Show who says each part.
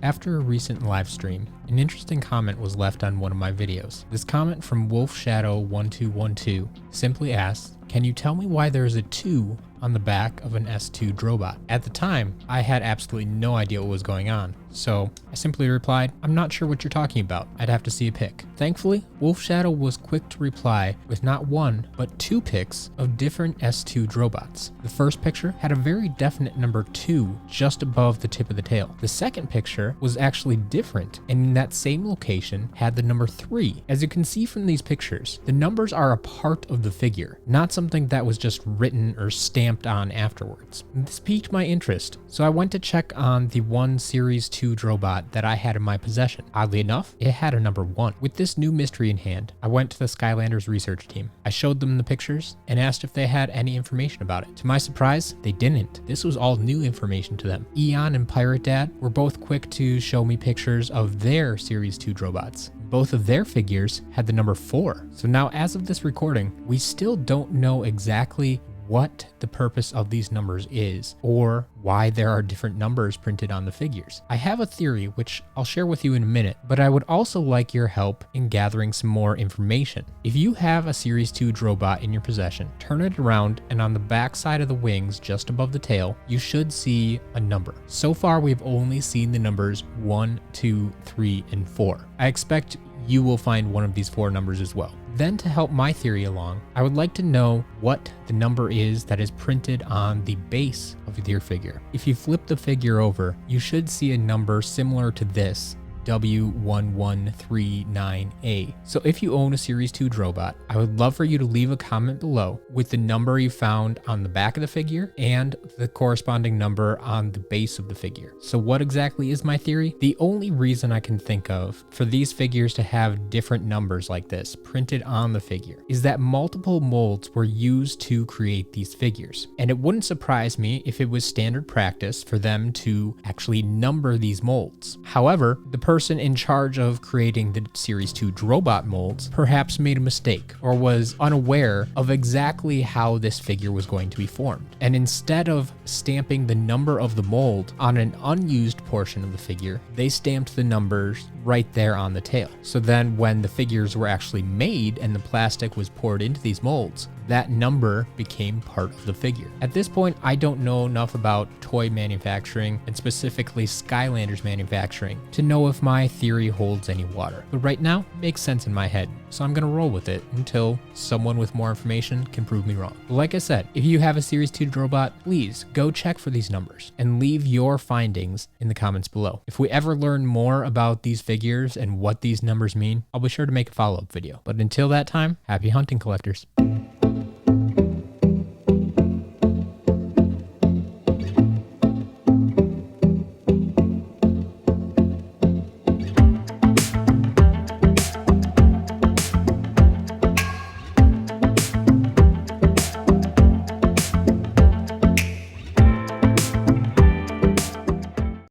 Speaker 1: After a recent live stream, an interesting comment was left on one of my videos. This comment from WolfShadow1212 simply asks, "Can you tell me why there is a 2 on the back of an S2 Drobot?" At the time, I had absolutely no idea what was going on, so I simply replied, "I'm not sure what you're talking about. I'd have to see a pic." Thankfully, WolfShadow was quick to reply with not one, but 2 pics of different S2 Drobots. The first picture had a very definite number 2 just above the tip of the tail. The second picture was actually different, and in that same location had the number 3. As you can see from these pictures, the numbers are a part of the figure, not something that was just written or stamped on afterwards. This piqued my interest, so I went to check on the one Series 2 Drobot that I had in my possession. Oddly enough, it had a number 1. With this new mystery in hand, I went to the Skylanders research team. I showed them the pictures and asked if they had any information about it. To my surprise, they didn't. This was all new information to them. Eon and Pirate Dad were both quick to show me pictures of their Series 2 Drobots. Both of their figures had the number 4. So now, as of this recording, we still don't know exactly what the purpose of these numbers is or why there are different numbers printed on the figures. I have a theory which I'll share with you in a minute, but I would also like your help in gathering some more information. If you have a Series 2 Drobot in your possession, turn it around, and on the back side of the wings just above the tail, you should see a number. So far, we've only seen the numbers 1, 2, 3, and 4. I expect you will find one of these 4 numbers as well. Then, to help my theory along, I would like to know what the number is that is printed on the base of your figure. If you flip the figure over, you should see a number similar to this, W1139A. So if you own a Series 2 Drobot, I would love for you to leave a comment below with the number you found on the back of the figure and the corresponding number on the base of the figure. So what exactly is my theory? The only reason I can think of for these figures to have different numbers like this printed on the figure is that multiple molds were used to create these figures. And it wouldn't surprise me if it was standard practice for them to actually number these molds. However, the person in charge of creating the Series 2 Drobot molds perhaps made a mistake or was unaware of exactly how this figure was going to be formed. And instead of stamping the number of the mold on an unused portion of the figure, they stamped the numbers right there on the tail. So then when the figures were actually made and the plastic was poured into these molds, that number became part of the figure. At this point, I don't know enough about toy manufacturing and specifically Skylanders manufacturing to know if my theory holds any water. But right now, it makes sense in my head, so I'm gonna roll with it until someone with more information can prove me wrong. But like I said, if you have a Series 2 Drobot, please go check for these numbers and leave your findings in the comments below. If we ever learn more about these figures and what these numbers mean, I'll be sure to make a follow-up video. But until that time, happy hunting, collectors.